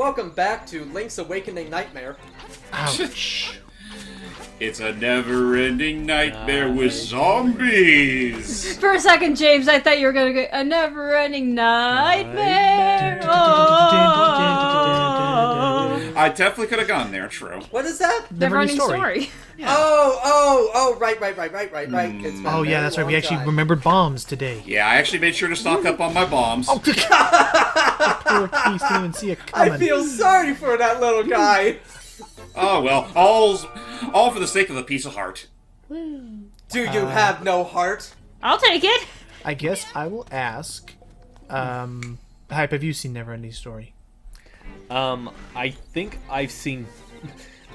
welcome back to Link's Awakening Nightmare. Ouch. It's a never-ending nightmare with zombies. For a second, James, I thought you were gonna get a never-ending nightmare. Oh. I definitely could have gone there, true. What is that? Never-ending story. Yeah. Oh, right. It's been Oh yeah, that's right. We actually remembered bombs today. Yeah, I actually made sure to stock up on my bombs. Oh, poor Keith didn't even see it coming. I feel sorry for that little guy. Oh well, all for the sake of a piece of heart. Do you have no heart? I'll take it. I guess I will ask. Hype, have you seen Neverending Story? I think I've seen.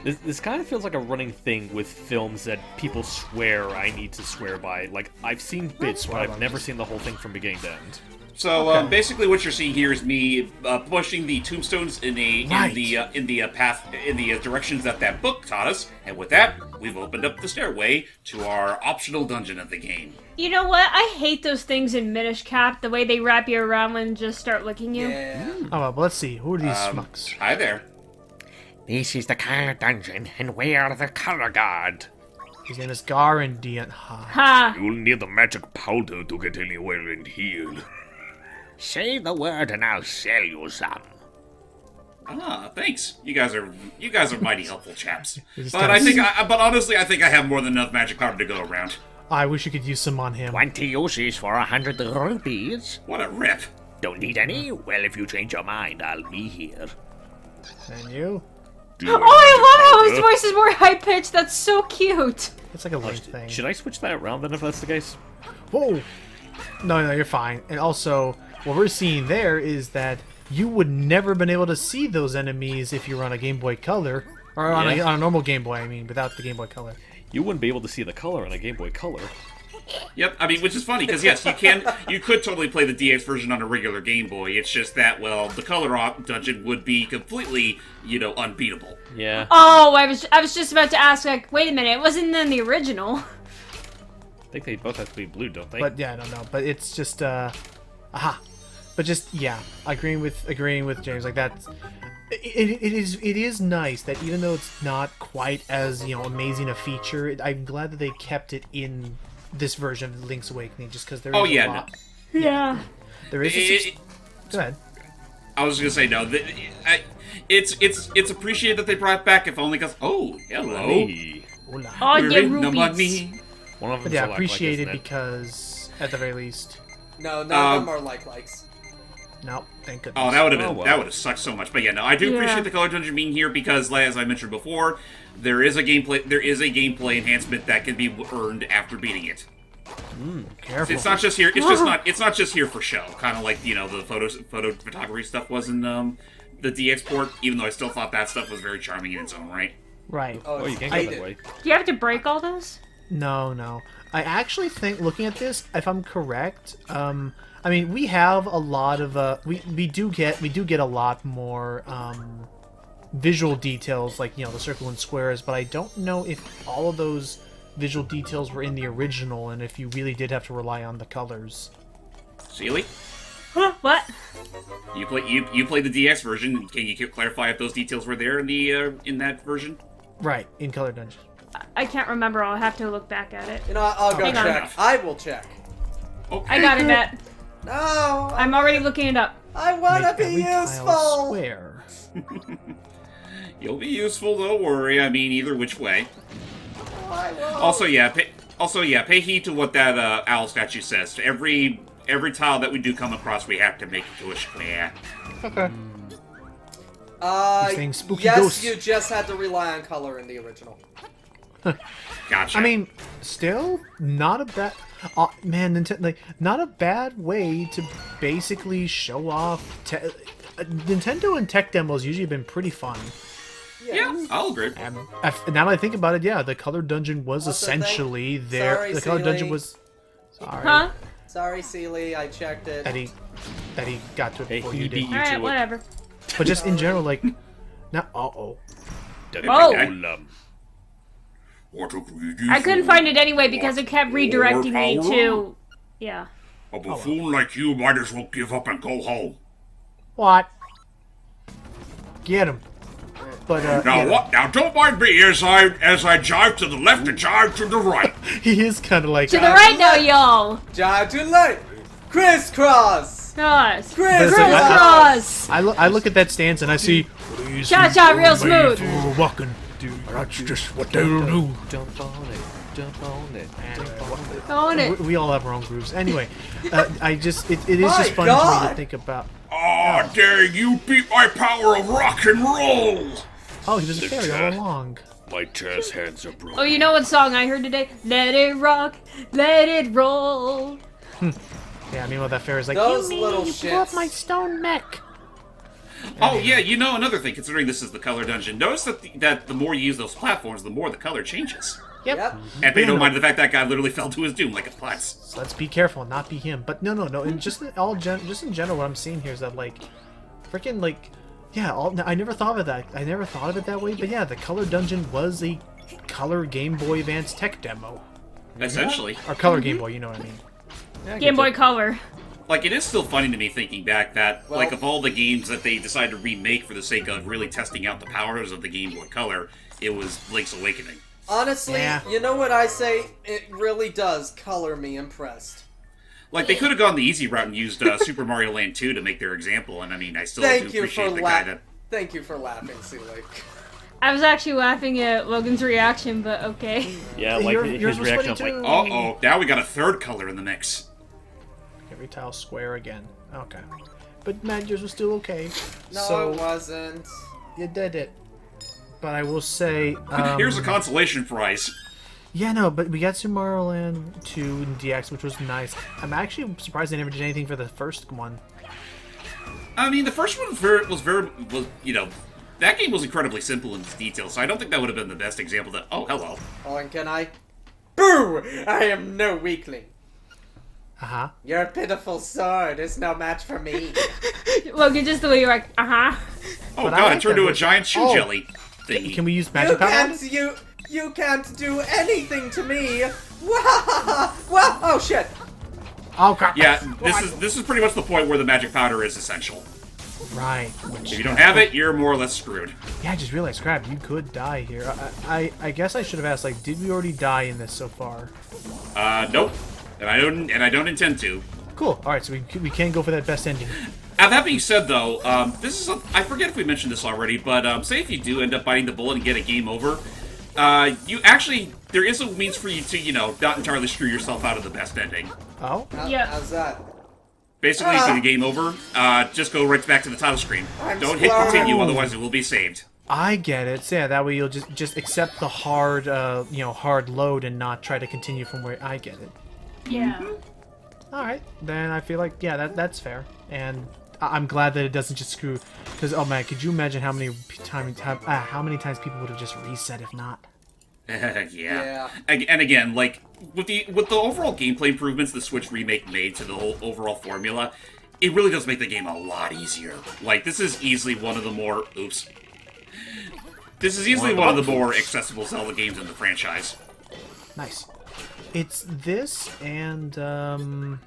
This kind of feels like a running thing with films that people swear I need to swear by. Like, I've seen bits, but I've never seen the whole thing from beginning to end. So basically, what you're seeing here is me pushing the tombstones in the directions that book taught us, and with that, we've opened up the stairway to our optional dungeon of the game. You know what? I hate those things in Minish Cap, the way they wrap you around and just start licking you. Yeah. Oh, well, let's see. Who are these schmucks? Hi there. This is the color dungeon, and we are the color guard. His name is Garandian. Ha. Ha! You'll need the magic powder to get anywhere in here. Say the word and I'll sell you some. Ah, thanks. You guys are mighty helpful chaps. But guys- but honestly, I think I have more than enough magic powder to go around. I wish you could use some on him. 20 uses for 100 rupees. What a rip. Don't need any? Well, if you change your mind, I'll be here. And you? Oh, I love how his voice is more high-pitched. That's so cute. It's like a Link thing. Should I switch that around then if that's the case? Whoa! No, you're fine. And also, what we're seeing there is that you would never been able to see those enemies if you were on a Game Boy Color. Or on a normal Game Boy, I mean, without the Game Boy Color. You wouldn't be able to see the color on a Game Boy Color. Yep, I mean, which is funny, because yes, you could totally play the DX version on a regular Game Boy, it's just that, well, the color dungeon would be completely, unbeatable. Yeah. Oh, I was just about to ask, like, wait a minute, it wasn't in the original. I think they both have to be blue, don't they? But yeah, I don't know. But it's just aha. But just agreeing with James, like that. It is nice that even though it's not quite as amazing a feature, I'm glad that they kept it in this version of Link's Awakening, just because there is a lot. No. Yeah. There is Go ahead. I was gonna say no. It's appreciated that they brought it back, if only because hello. Hey. Hola. Oh, We're yeah, in the rupees. money. One of But them yeah, appreciated because at the very least. No, none of them are likes. No, thank goodness. Oh, that would have been well. that would have sucked so much. But yeah, no, I do appreciate the color dungeon being here because, as I mentioned before, there is a gameplay enhancement that can be earned after beating it. Careful. It's not just here. It's not just here for show. Kind of like the photography stuff was in the DX port. Even though I still thought that stuff was very charming in its own right. Right. Oh, you can't go that way. Do you have to break all those? No. I actually think, looking at this, if I'm correct, I mean, we have a lot of we do get a lot more visual details, like the circle and squares, but I don't know if all of those visual details were in the original, and if you really did have to rely on the colors. Seely, What? you played the DX version. Can you clarify if those details were there in that version? Right, in Color Dungeon. I can't remember. I'll have to look back at it. I'll go Hang on. check. I will check. Okay. I got it, Matt. No, I'm already looking it up. I want to Make be every tile useful. square. You'll be useful. Don't worry. I mean, either which way. I won't. Also, pay heed to what that owl statue says. Every tile that we do come across, we have to make it to a square. Okay. These things, spooky yes, ghosts. you just had to rely on color in the original. Gotcha. I mean, still not a bad. Man, not a bad way to basically show off. Nintendo and tech demos usually have been pretty fun. yeah, I'll agree. Now that I think about it, yeah, the Color Dungeon was Also, essentially there. Sorry, The Color Seely. Dungeon was. Sorry, Huh? Sorry, Seely, I checked it. that he got to it Hey, before he you beat did. you Alright, to whatever. But just in general, like, now, Oh! I I couldn't find it anyway because it kept redirecting me to... Yeah. A buffoon like you might as well give up and go home. what? Get him. But Now what? Now don't mind me as I jive to the left and jive to the right. he is kind of like To the right now, y'all. Jive to light. Crisscross. Cross. Crisscross. I look at that stance and I see Cha-cha, real smooth. walking. Dude, that's just what they do. Jump on it. Jump on it. Jump on it. On it. We all have our own grooves. Anyway, it is My just funny to me to God. think about. Oh, dang, you beat my power of rock and roll. Oh, he was a fairy all along. My jazz hands are broken. Oh, you know what song I heard today? Let it rock, let it roll. Yeah, meanwhile that fairy's like, Those you little mean you blew up shits. my stone mech? Oh yeah, you know another thing. Considering this is the color dungeon, notice that the more you use those platforms, the more the color changes. Yep. And pay no mind to the fact that guy literally fell to his doom like a putz. So let's be careful, and not be him. But no. And just in general, what I'm seeing here is that like, freaking like, yeah. I never thought of that. I never thought of it that way. But yeah, the color dungeon was a color Game Boy Advance tech demo, Essentially. or color Game Boy. You know what I mean? Game Boy Color. Like, it is still funny to me thinking back that, Well- like, of all the games that they decided to remake for the sake of really testing out the powers of the Game Boy Color, it was Link's Awakening. Honestly, Yeah. you know what I say? It really does color me impressed. Like, they could have gone the easy route and used Super Mario Land 2 to make their example, and I mean, I still Thank do you appreciate for the guy that... Thank you for laughing, Seeley. I was actually laughing at Logan's reaction, but okay. Yeah, like Yours his was reaction. funny I'm too. like, Uh-oh, now we got a third color in the mix. Every tile square again. Okay. But Matt, yours was still okay. No, so it wasn't. you did it. But I will say, Here's a consolation prize. yeah, no, but we got Super Mario Land 2 and DX, which was nice. I'm actually surprised they never did anything for the first one. I mean, the first one was you know, that game was incredibly simple in its details, so I don't think that would have been the best example that... Oh, hello. Oh, and can I? Boo! I am no weakling. Uh-huh. Your pitiful sword is no match for me. Logan, just the way you're like, uh-huh. Oh But I god, like it turned that to a version. giant shoe Oh. jelly thingy. Can we use You magic power? can't you can't do anything to me. Wah! Oh shit! Oh, crap. Yeah, this is pretty much the point where the magic powder is essential. Right. If you don't have it, you're more or less screwed. Yeah, I just realized, crap, you could die here. I guess I should have asked, like, did we already die in this so far? Nope. And I don't intend to. Cool. All right, so we can go for that best ending. Now, that being said, though, this is I forget if we mentioned this already, but say if you do end up biting the bullet and get a game over, there is a means for you to, you know, not entirely screw yourself out of the best ending. Oh? Yeah. How's that? Basically, for the game over, just go right back to the title screen. I'm Don't hit slow. continue, otherwise it will be saved. I get it. So yeah, that way you'll just accept the hard, hard load and not try to continue from where I get it. Yeah. All right, then I feel like yeah, that's fair, and I'm glad that it doesn't just screw. Because oh man, could you imagine how many times people would have just reset if not? Yeah. And again, like with the overall gameplay improvements the Switch remake made to the whole overall formula, it really does make the game a lot easier. Like this is easily one of the more This is easily one of the more accessible Zelda games in the franchise. Nice. It's this and I'm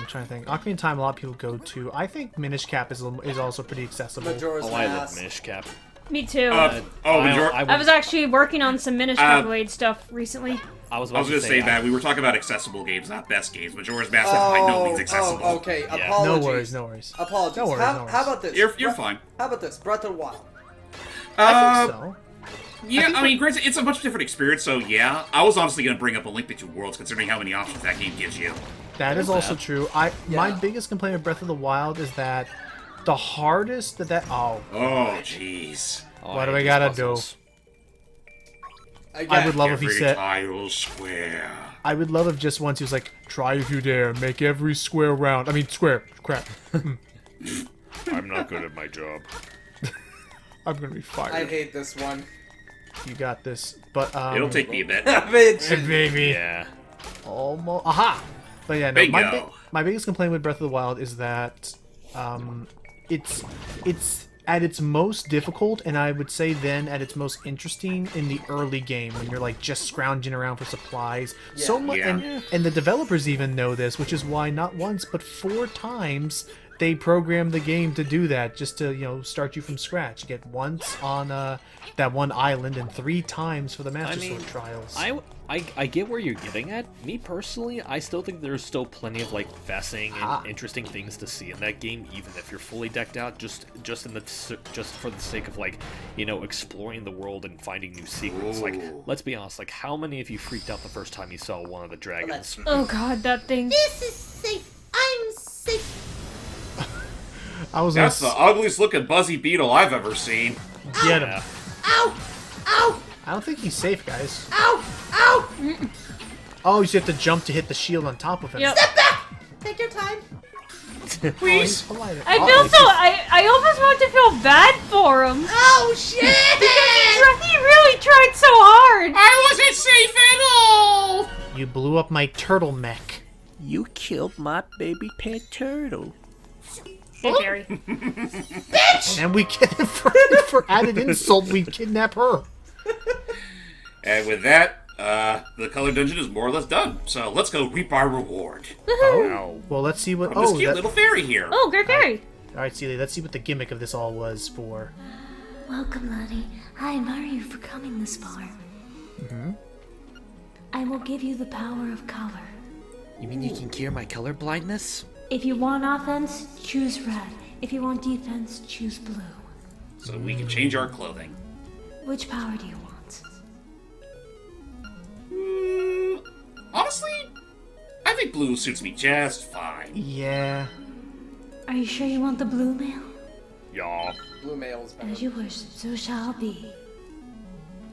trying to think. Ocarina of Time, a lot of people go to. I think Minish Cap is also pretty accessible. Majora's oh, I love Mask. Minish Cap. Me too. I I was actually working on some Minish Cap related stuff recently. I was was going to say that we were talking about accessible games, not best games. Majora's Mask is by no means accessible. Oh, okay. Yeah. Apologies. No worries. Apologies. No worries, how, no worries. how about this? You're fine. How about this? Breath of the Wild. So, Yeah, I mean, granted, it's a much different experience, so yeah. I was honestly going to bring up A Link Between Worlds, considering how many options that game gives you. that is also true. My Yeah. biggest complaint with Breath of the Wild is that the hardest Oh, jeez. Oh, What do I we hate gotta these do? puzzles. Again, I would love if he Every said. tile square. I would love if just once he was like, "Try if you dare, make every square round." I mean, square. Crap. I'm not good at my job. I'm gonna be fired. I hate this one. You got this. But It'll take me a bit. Bitch. baby. Yeah. Almost. Aha. But yeah, no. Bingo. My biggest complaint with Breath of the Wild is that it's at its most difficult, and I would say then at its most interesting in the early game when you're like just scrounging around for supplies. So much, Yeah. and the developers even know this, which is why not once but 4 times they programmed the game to do that, just to, start you from scratch. You get once on that one island and 3 times for the Master Sword trials. I get where you're getting at. Me personally, I still think there's still plenty of like fascinating and interesting things to see in that game, even if you're fully decked out. Just for the sake of like, exploring the world and finding new secrets. Like, let's be honest. Like, how many of you freaked out the first time you saw one of the dragons? Oh god, that thing. This is safe. I'm safe. That's the ugliest looking Buzzy Beetle I've ever seen. Get him. Ow! Ow! I don't think he's safe, guys. Ow! Ow! Oh, you have to jump to hit the shield on top of him. Yep. Step back! Take your time. Please. I feel so. I almost want to feel bad for him. Oh, shit! Because he really tried so hard. I wasn't safe at all! You blew up my turtle mech. You killed my baby pet turtle. Hey, Barry. And we for added insult, we kidnap her. And with that, the color dungeon is more or less done. So let's go reap our reward. Oh, well, let's see what. From this Oh, cute little fairy here. Oh, great Barry. all right, Celia. Let's see what the gimmick of this all was for. Welcome, laddie. I admire you for coming this far. I will give you the power of color. You mean you can cure my color blindness? If you want offense, choose red. If you want defense, choose blue. So we can change our clothing. Which power do you want? Honestly, I think blue suits me just fine. Yeah. Are you sure you want the blue mail? Yeah. Blue male's better. As you wish, so shall be.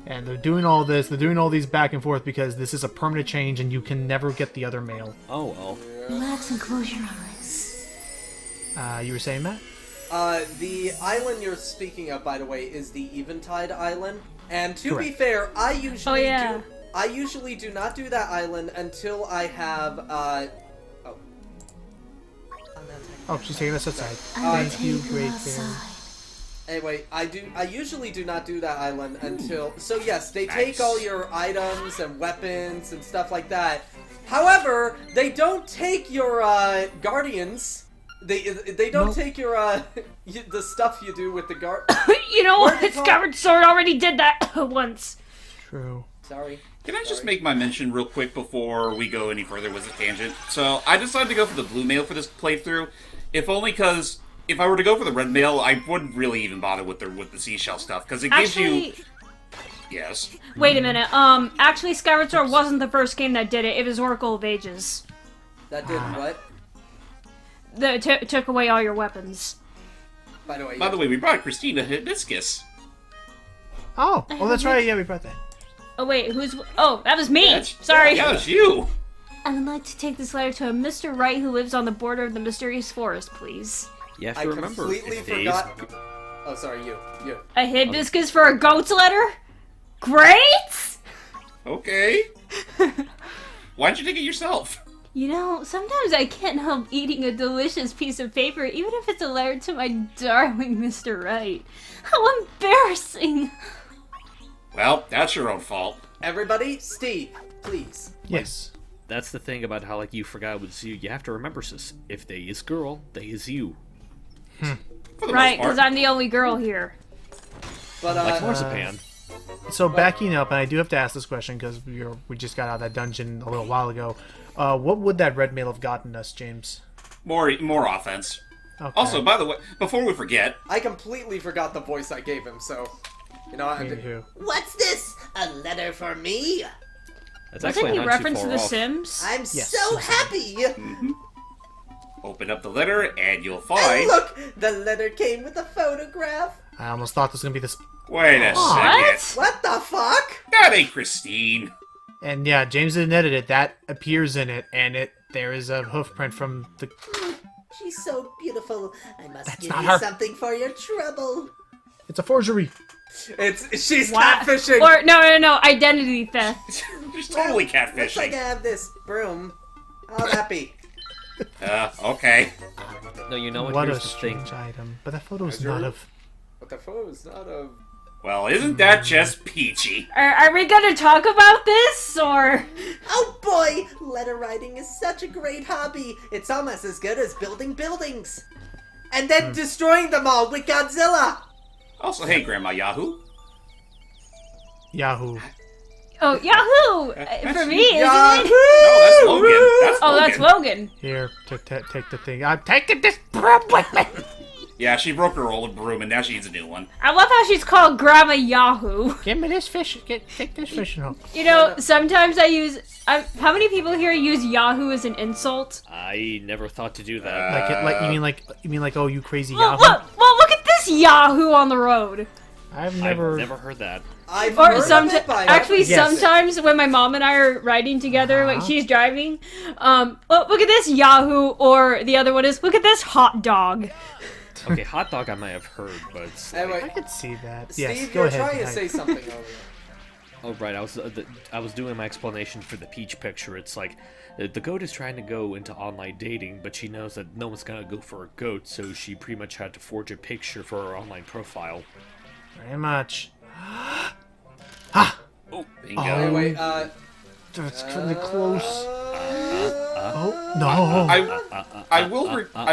And they're doing all this. They're doing all these back and forth because this is a permanent change, and you can never get the other mail. Oh well. Relax and close your eyes. You were saying, Matt? The island you're speaking of, by the way, is the Eventide Island. And to be Correct. fair, I yeah. do not do that island until I have Oh, she's taking us outside. I will Thank you, take Great outside. Fairy. Anyway, I usually do not do that island until... So yes, they take all your items and weapons and stuff like that. However, they don't take your guardians. They don't take your the stuff you do with the guard. You know what? Skyward Sword already did that once. True. Sorry. Can I just make my mention real quick before we go any further with the tangent? So, I decided to go for the blue mail for this playthrough, if only because if I were to go for the red mail, I wouldn't really even bother with the seashell stuff, because it gives you... Yes. Wait a minute. Actually, Skyward Sword wasn't the first game that did it. It was Oracle of Ages. That did what? That took away all your weapons. By the way, By the way, we brought Christina Hibiscus. Oh, that's right. Yeah, we brought that. Oh wait, Oh, that was me. That's- Sorry. Yeah, it's you. I would like to take this letter to a Mr. Wright who lives on the border of the mysterious forest, please. You have I to remember, completely if days- forgot. Oh, sorry, you. A hibiscus for a goat's letter? Great! Okay. Why'd you take it yourself? You know, sometimes I can't help eating a delicious piece of paper, even if it's a letter to my darling Mr. Wright. How embarrassing! Well, that's your own fault. Everybody, Steve, please. Yes. That's the thing about how like you forgot it was you. You have to remember, sis. If they is girl, they is you. For the Right, most because part. I'm the only girl here. But Like marzipan. So backing up, and I do have to ask this question because we just got out of that dungeon a little while ago. What would that red mail have gotten us, James? More offense. Okay. Also, by the way, before we forget, I completely forgot the voice I gave him, so you know. Anywho. What's this? A letter for me? That's Wasn't actually he not reference too to far The off. Sims? I'm Yes, so exactly. happy. open up the letter and you'll And find. look, the letter came with a photograph. I almost thought this was gonna be this. Wait a What? second. What the fuck? That ain't Christine. And yeah, James didn't edit it. That appears in it, and there is a hoof print from the. She's so beautiful. I must give not you her. something for your trouble. It's a forgery. She's What? catfishing. Or no, identity theft. She's totally Looks like I catfishing. have this broom. How happy. Okay. No, you know what? What a Here's the thing. strange item. But that photo's Is there- not of. But the photo's not of. Well, isn't that just peachy? Are we gonna talk about this, or... Oh boy, letter writing is such a great hobby. It's almost as good as building buildings. and then destroying them all with Godzilla. Also, hey, Grandma Yahoo. Yahoo. Oh, Yahoo! For me, isn't Yahoo! it? No, that's Logan. Oh, that's Logan. Here, take the thing. I'm taking this broom with me. Yeah, she broke her old broom, and now she needs a new one. I love how she's called Grandma Yahoo. Give me this fish. Take this fishing hook. You know, sometimes I use. How many people here use Yahoo as an insult? I never thought to do that. You mean like oh you crazy Well, Yahoo? look at this Yahoo on the road. I've I've never never heard that. I've Or heard of sometimes, it, but I actually, haven't- sometimes when my mom and I are riding together, like she's driving, well, look at this Yahoo, or the other one is look at this hot dog. Okay, hot dog I might have heard, but it's like, I Anyway, could see that. Steve, Yes, go you're ahead. trying to Hank. say something earlier. oh right, I was doing my explanation for the peach picture. It's like the goat is trying to go into online dating, but she knows that no one's gonna go for a goat, so she pretty much had to forge a picture for her online profile. Very much. Oh, bingo. Anyway, That's kind of close. Oh no! I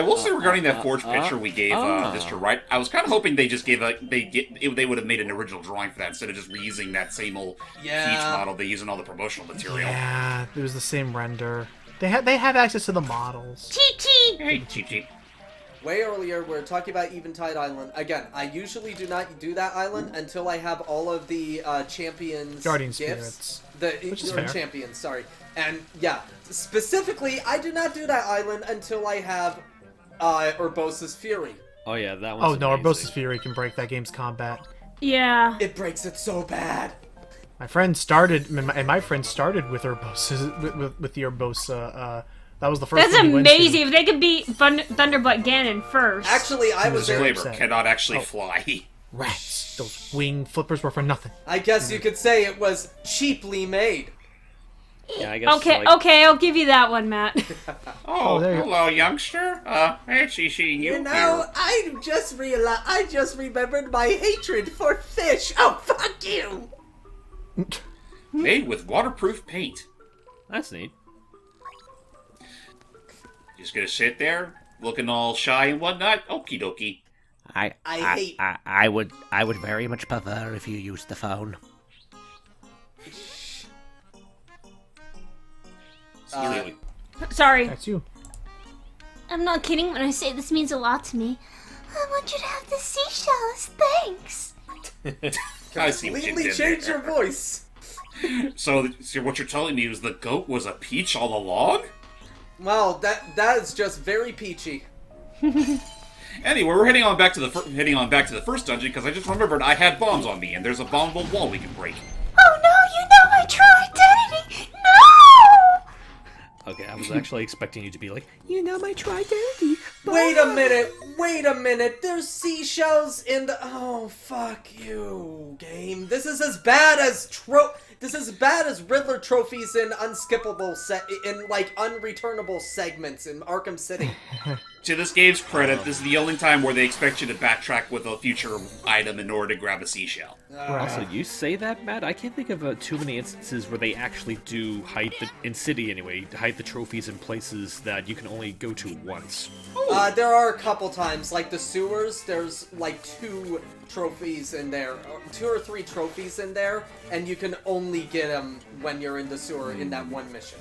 will say regarding that forged picture we gave Mr. Wright, I was kind of hoping they just gave they would have made an original drawing for that instead of just reusing that same old peach model they use in all the promotional material. Yeah, it was the same render. They have access to the models. Cheep cheep. Hey, cheap cheap. way earlier, we're talking about Eventide Island. Again, I usually do not do that island until I have all of the champions' Guardian gifts. Spirits. Which is fair. Champions, sorry. And yeah, specifically, I do not do that island until I have Urbosa's Fury. Oh yeah, that one. Oh no, Urbosa's Fury can break that game's combat. Yeah. It breaks it so bad. My friend started, and my friend started with Urbosa, with the Urbosa. That was the first. That's one he went to. amazing. If they could beat Thunderbutt Ganon first. Actually, I was there. Disclaimer, cannot actually fly. Rats. Those wing flippers were for nothing. I guess you could say it was cheaply made. Yeah, I guess. Okay, like, okay, I'll give you that one, Matt. Oh, there you- hello, youngster. Actually seeing you You know, I just remembered my hatred for fish. Oh, fuck you! here. Made with waterproof paint. That's neat. Just gonna sit there, looking all shy and whatnot. Okie dokie. I would very much prefer if you used the phone. Sorry. That's you. I'm not kidding when I say this means a lot to me. I want you to have the seashells. Thanks. I see what you Completely did change there. your voice. So what you're telling me is the goat was a peach all along? Well, that is just very peachy. Anyway, we're heading on back to the first dungeon because I just remembered I had bombs on me and there's a bombable wall we can break. Oh no, you know my true identity. No! Okay, I was actually expecting you to be like, you know my true identity. Wait a minute. There's seashells in the. Oh, fuck you, game. This is as bad as Riddler trophies in unskippable unreturnable segments in Arkham City. To this game's credit, this is the only time where they expect you to backtrack with a future item in order to grab a seashell. Also, you say that, Matt? I can't think of too many instances where they actually do hide in city anyway, hide the trophies in places that you can only go to once. There are a couple times, like the sewers. There's like 2 trophies in there, 2 or 3 trophies in there, and you can only get them when you're in the sewer in that one mission.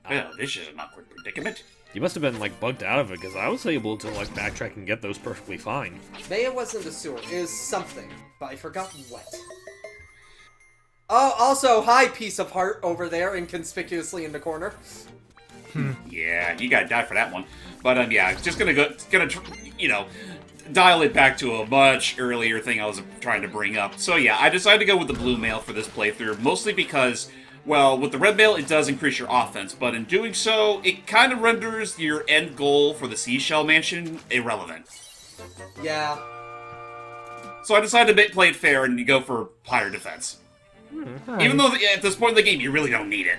Well, this is an awkward predicament. You must have been like bugged out of it because I was able to like backtrack and get those perfectly fine. Maybe it wasn't the sewer. It was something, but I forgot what. Oh, also, hi, piece of heart over there, inconspicuously in the corner. Yeah, you gotta die for that one. But yeah, just gonna dial it back to a much earlier thing I was trying to bring up. So yeah, I decided to go with the blue mail for this playthrough, mostly because, well, with the red mail it does increase your offense, but in doing so, it kind of renders your end goal for the Seashell Mansion irrelevant. Yeah. So I decided to play it fair and go for higher defense. Even though at this point in the game you really don't need it.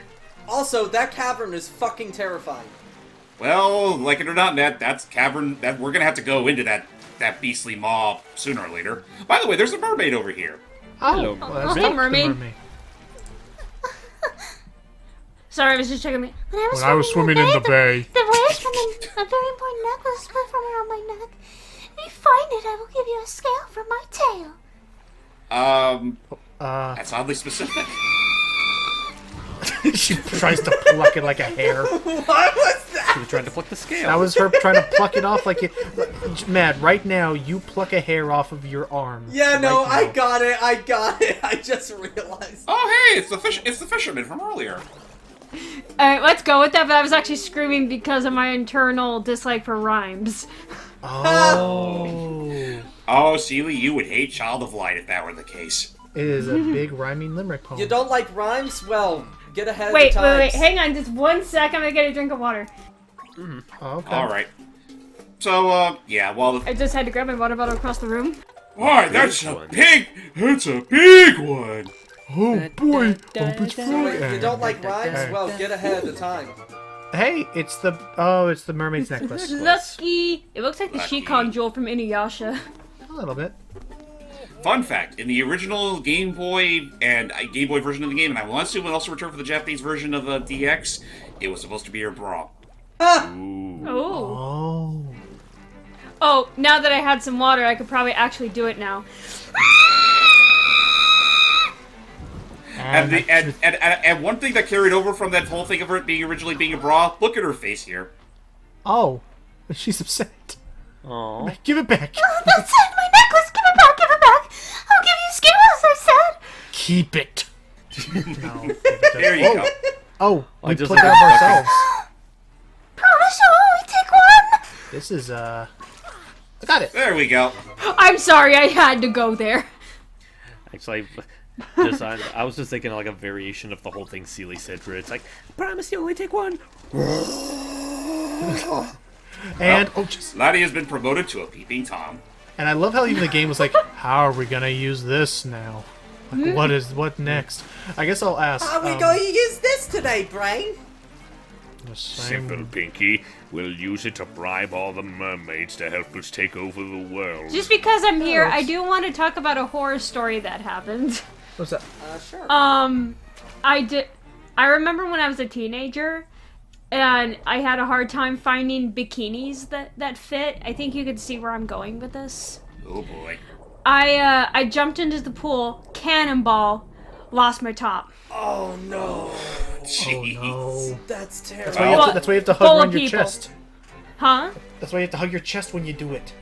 Also, that cavern is fucking terrifying. Well, like it or not, that's cavern that we're gonna have to go into that beastly maw sooner or later. By the way, there's a mermaid over here. Oh, Oh, hey, mermaid. Sorry, I was just checking me. When I was swimming in the bay. The way necklace from a very important necklace from around my neck. If you find it, I will give you a scale from my tail. That's oddly specific. She tries to pluck it like a hair. What was that? She was trying to pluck the scale. That was her trying to pluck it off like it. Matt, right now, you pluck a hair off of your arm. Yeah, no, right now. I got it. I just realized. Oh, hey, it's the fisherman from earlier. Alright, let's go with that, but I was actually screaming because of my internal dislike for rhymes. Oh. Oh, Seely, you would hate Child of Light if that were the case. It is a big rhyming limerick poem. You don't like rhymes? Well, get ahead Wait, of the times. hang on just 1 sec, I'm gonna get a drink of water. Oh, okay. Alright. So, yeah, well... I just had to grab my water bottle across the room. Why, that's a big one! Oh boy, it's Wait, you don't like rhymes? Hey. Well, get ahead of the time. Hey, it's the mermaid's necklace. Lucky! It looks like the Lucky. Shikon jewel from Inuyasha. A little bit. Fun fact, in the original Game Boy and Game Boy version of the game, and I want to assume it also returned for the Japanese version of DX, it was supposed to be your bra. Oh. Oh. Oh, now that I had some water, I could probably actually do it now. And one thing that carried over from that whole thing of it being originally being a bra, look at her face here. Oh, she's upset. Aww. Give it back. Oh, that's it, my necklace. Give it back, give it back. I'll give you scale as I said. Keep it. No. There you go. Oh, we just put it like up a ourselves. Promise you'll only take one. This is I got it. There we go. I'm sorry, I had to go there. Actually, I was just thinking like a variation of the whole thing Seely said, where it's like, promise you only take one. And just Laddie has been promoted to a peeping Tom. and I love how even the game was like, how are we gonna use this now? Like, what next? I guess I'll ask. How are we going to use this today, Brain? the same- Simple, Pinky. We'll use it to bribe all the mermaids to help us take over the world. Just because I'm here, I do want to talk about a horror story that happened. What's that? Sure. I remember when I was a teenager, and I had a hard time finding bikinis that fit. I think you could see where I'm going with this. Oh boy. I jumped into the pool, cannonball, lost my top. Oh no. Jeez. Oh no. That's terrible. That's why you have to Full hug of around your people. chest. Huh? That's why you have to hug your chest when you do it.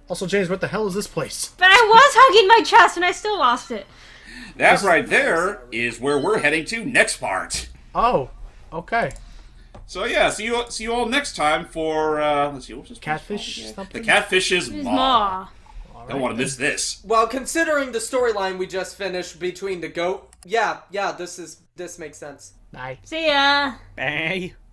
Also, James, what the hell is this place? But I was hugging my chest and I still lost it. That right there is where we're heading to next part. Oh, okay. So yeah, see you all next time for let's see, what's this place Catfish called again? something? The Catfish's His Maw. maw. Don't want to miss this. Well, considering the storyline we just finished between the goat, yeah, this makes sense. Bye. See ya. Bye.